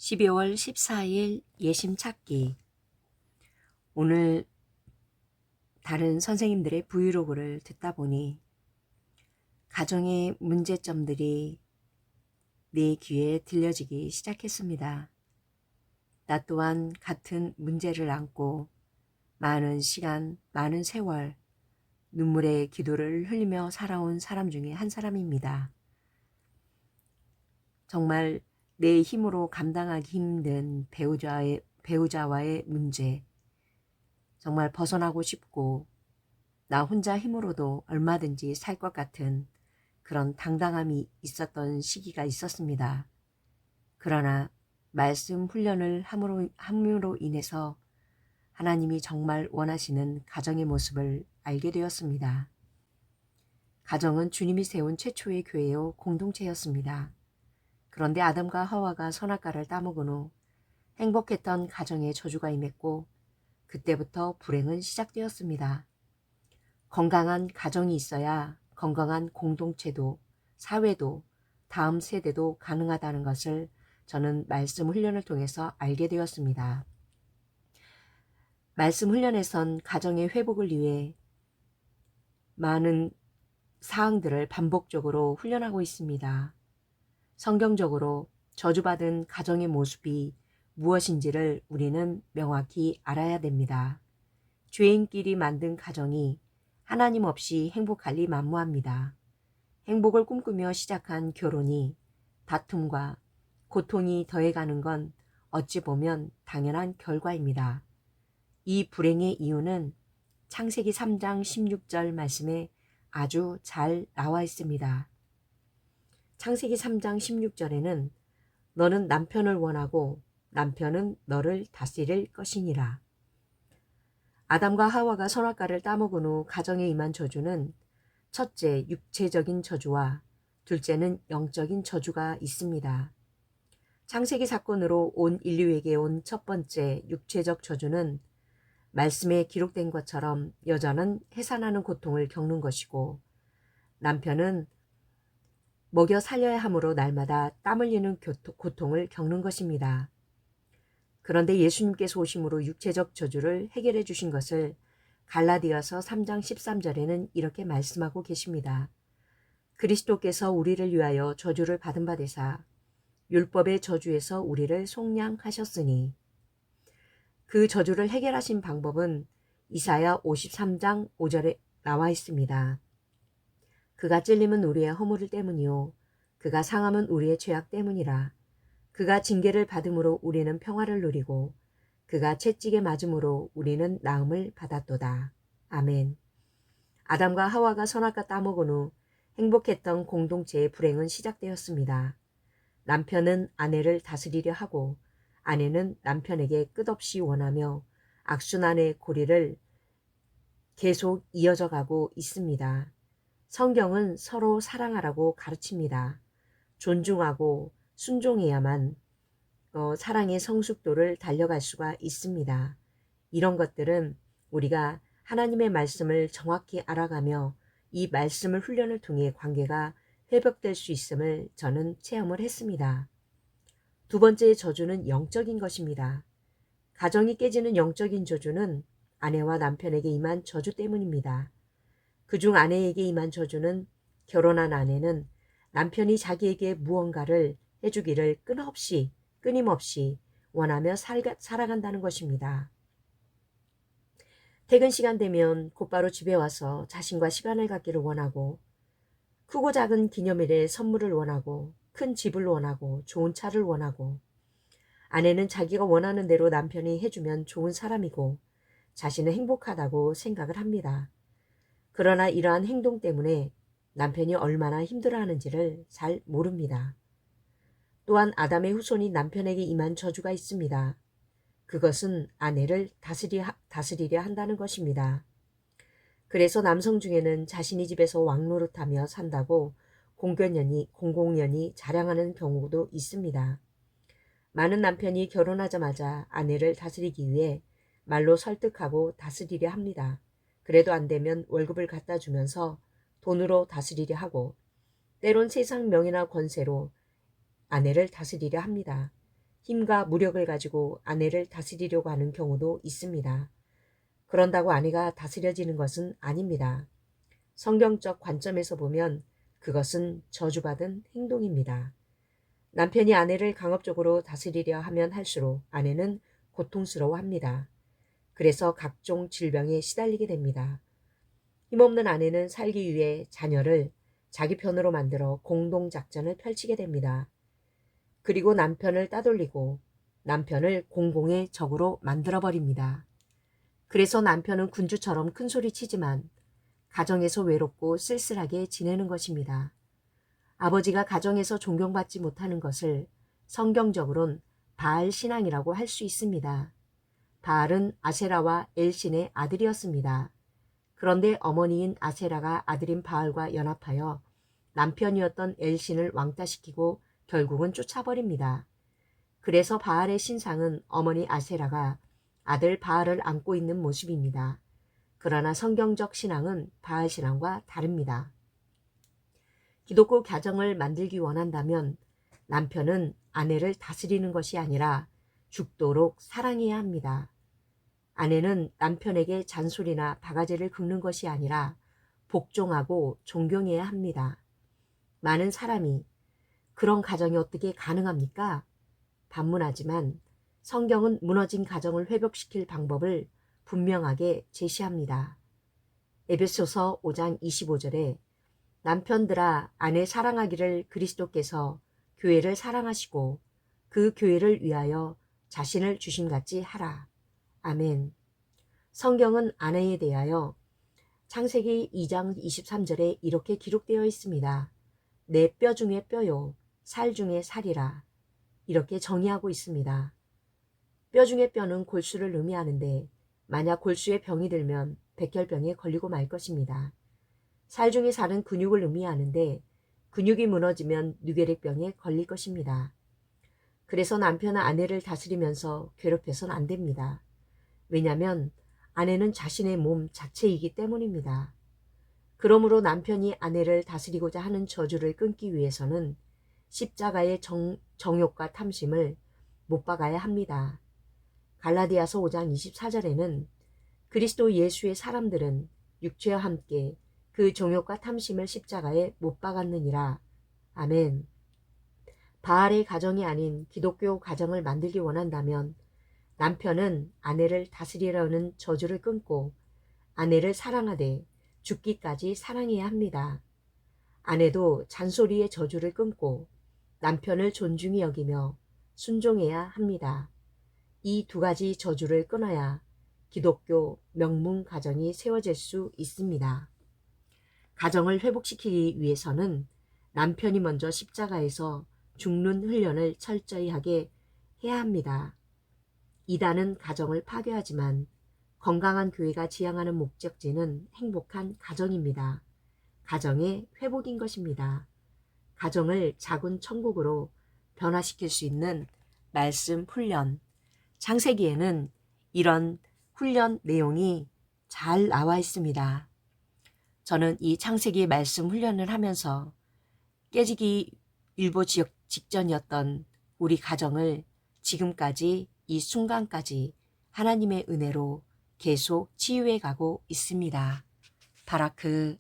12월 14일 예심 찾기. 오늘 다른 선생님들의 브이로그를 듣다 보니 가정의 문제점들이 내 귀에 들려지기 시작했습니다. 나 또한 같은 문제를 안고 많은 시간, 많은 세월 눈물의 기도를 흘리며 살아온 사람 중에 한 사람입니다. 정말 내 힘으로 감당하기 힘든 배우자와의 문제, 정말 벗어나고 싶고 나 혼자 힘으로도 얼마든지 살 것 같은 그런 당당함이 있었던 시기가 있었습니다. 그러나 말씀 훈련을 함으로 인해서 하나님이 정말 원하시는 가정의 모습을 알게 되었습니다. 가정은 주님이 세운 최초의 교회요 공동체였습니다. 그런데 아담과 하와가 선악과를 따먹은 후 행복했던 가정에 저주가 임했고 그때부터 불행은 시작되었습니다. 건강한 가정이 있어야 건강한 공동체도 사회도 다음 세대도 가능하다는 것을 저는 말씀 훈련을 통해서 알게 되었습니다. 말씀 훈련에선 가정의 회복을 위해 많은 사항들을 반복적으로 훈련하고 있습니다. 성경적으로 저주받은 가정의 모습이 무엇인지를 우리는 명확히 알아야 됩니다. 죄인끼리 만든 가정이 하나님 없이 행복할 리 만무합니다. 행복을 꿈꾸며 시작한 결혼이 다툼과 고통이 더해가는 건 어찌 보면 당연한 결과입니다. 이 불행의 이유는 창세기 3장 16절 말씀에 아주 잘 나와 있습니다. 창세기 3장 16절에는 너는 남편을 원하고 남편은 너를 다스릴 것이니라. 아담과 하와가 선악과를 따먹은 후 가정에 임한 저주는 첫째 육체적인 저주와 둘째는 영적인 저주가 있습니다. 창세기 사건으로 온 인류에게 온 첫 번째 육체적 저주는 말씀에 기록된 것처럼 여자는 해산하는 고통을 겪는 것이고 남편은 먹여 살려야 하므로 날마다 땀 흘리는 고통을 겪는 것입니다. 그런데 예수님께서 오심으로 육체적 저주를 해결해 주신 것을 갈라디아서 3장 13절에는 이렇게 말씀하고 계십니다. 그리스도께서 우리를 위하여 저주를 받은 바 되사 율법의 저주에서 우리를 속량하셨으니 그 저주를 해결하신 방법은 이사야 53장 5절에 나와 있습니다. 그가 찔림은 우리의 허물 때문이요 그가 상함은 우리의 죄악 때문이라. 그가 징계를 받음으로 우리는 평화를 누리고 그가 채찍에 맞음으로 우리는 나음을 받았도다. 아멘. 아담과 하와가 선악과 따먹은 후 행복했던 공동체의 불행은 시작되었습니다. 남편은 아내를 다스리려 하고 아내는 남편에게 끝없이 원하며 악순환의 고리를 계속 이어져 가고 있습니다. 성경은 서로 사랑하라고 가르칩니다. 존중하고 순종해야만 사랑의 성숙도를 달려갈 수가 있습니다. 이런 것들은 우리가 하나님의 말씀을 정확히 알아가며 이 말씀을 훈련을 통해 관계가 회복될 수 있음을 저는 체험을 했습니다. 두 번째 저주는 영적인 것입니다. 가정이 깨지는 영적인 저주는 아내와 남편에게 임한 저주 때문입니다. 그중 아내에게 임한 저주는 결혼한 아내는 남편이 자기에게 무언가를 해주기를 끊임없이 원하며 살아간다는 것입니다. 퇴근 시간 되면 곧바로 집에 와서 자신과 시간을 갖기를 원하고 크고 작은 기념일에 선물을 원하고 큰 집을 원하고 좋은 차를 원하고 아내는 자기가 원하는 대로 남편이 해주면 좋은 사람이고 자신은 행복하다고 생각을 합니다. 그러나 이러한 행동 때문에 남편이 얼마나 힘들어하는지를 잘 모릅니다. 또한 아담의 후손이 남편에게 임한 저주가 있습니다. 그것은 아내를 다스리려 한다는 것입니다. 그래서 남성 중에는 자신이 집에서 왕노릇하며 산다고 공공연히 자랑하는 경우도 있습니다. 많은 남편이 결혼하자마자 아내를 다스리기 위해 말로 설득하고 다스리려 합니다. 그래도 안 되면 월급을 갖다 주면서 돈으로 다스리려 하고 때론 세상 명예나 권세로 아내를 다스리려 합니다. 힘과 무력을 가지고 아내를 다스리려고 하는 경우도 있습니다. 그런다고 아내가 다스려지는 것은 아닙니다. 성경적 관점에서 보면 그것은 저주받은 행동입니다. 남편이 아내를 강압적으로 다스리려 하면 할수록 아내는 고통스러워합니다. 그래서 각종 질병에 시달리게 됩니다. 힘없는 아내는 살기 위해 자녀를 자기 편으로 만들어 공동작전을 펼치게 됩니다. 그리고 남편을 따돌리고 남편을 공공의 적으로 만들어버립니다. 그래서 남편은 군주처럼 큰소리 치지만 가정에서 외롭고 쓸쓸하게 지내는 것입니다. 아버지가 가정에서 존경받지 못하는 것을 성경적으론 바알 신앙이라고 할 수 있습니다. 바알은 아세라와 엘신의 아들이었습니다. 그런데 어머니인 아세라가 아들인 바알과 연합하여 남편이었던 엘신을 왕따시키고 결국은 쫓아버립니다. 그래서 바알의 신상은 어머니 아세라가 아들 바알을 안고 있는 모습입니다. 그러나 성경적 신앙은 바알 신앙과 다릅니다. 기독교 가정을 만들기 원한다면 남편은 아내를 다스리는 것이 아니라 죽도록 사랑해야 합니다. 아내는 남편에게 잔소리나 바가지를 긁는 것이 아니라 복종하고 존경해야 합니다. 많은 사람이 그런 가정이 어떻게 가능합니까? 반문하지만 성경은 무너진 가정을 회복시킬 방법을 분명하게 제시합니다. 에베소서 5장 25절에 남편들아 아내 사랑하기를 그리스도께서 교회를 사랑하시고 그 교회를 위하여 자신을 주심같이 하라. 아멘. 성경은 아내에 대하여 창세기 2장 23절에 이렇게 기록되어 있습니다. 내 뼈 중에 뼈요 살 중에 살이라. 이렇게 정의하고 있습니다. 뼈 중에 뼈는 골수를 의미하는데 만약 골수에 병이 들면 백혈병에 걸리고 말 것입니다. 살 중에 살은 근육을 의미하는데 근육이 무너지면 뇌결핵병에 걸릴 것입니다. 그래서 남편은 아내를 다스리면서 괴롭혀서는 안 됩니다. 왜냐하면 아내는 자신의 몸 자체이기 때문입니다. 그러므로 남편이 아내를 다스리고자 하는 저주를 끊기 위해서는 십자가의 정욕과 탐심을 못 박아야 합니다. 갈라디아서 5장 24절에는 그리스도 예수의 사람들은 육체와 함께 그 정욕과 탐심을 십자가에 못 박았느니라. 아멘. 바알의 가정이 아닌 기독교 가정을 만들기 원한다면 남편은 아내를 다스리려는 저주를 끊고 아내를 사랑하되 죽기까지 사랑해야 합니다. 아내도 잔소리의 저주를 끊고 남편을 존중히 여기며 순종해야 합니다. 이 두 가지 저주를 끊어야 기독교 명문 가정이 세워질 수 있습니다. 가정을 회복시키기 위해서는 남편이 먼저 십자가에서 죽는 훈련을 철저히 하게 해야 합니다. 이단은 가정을 파괴하지만 건강한 교회가 지향하는 목적지는 행복한 가정입니다. 가정의 회복인 것입니다. 가정을 작은 천국으로 변화시킬 수 있는 말씀 훈련. 창세기에는 이런 훈련 내용이 잘 나와 있습니다. 저는 이 창세기 말씀 훈련을 하면서 깨지기 일보 직전이었던 우리 가정을 지금까지 이 순간까지 하나님의 은혜로 계속 치유해 가고 있습니다. 바라크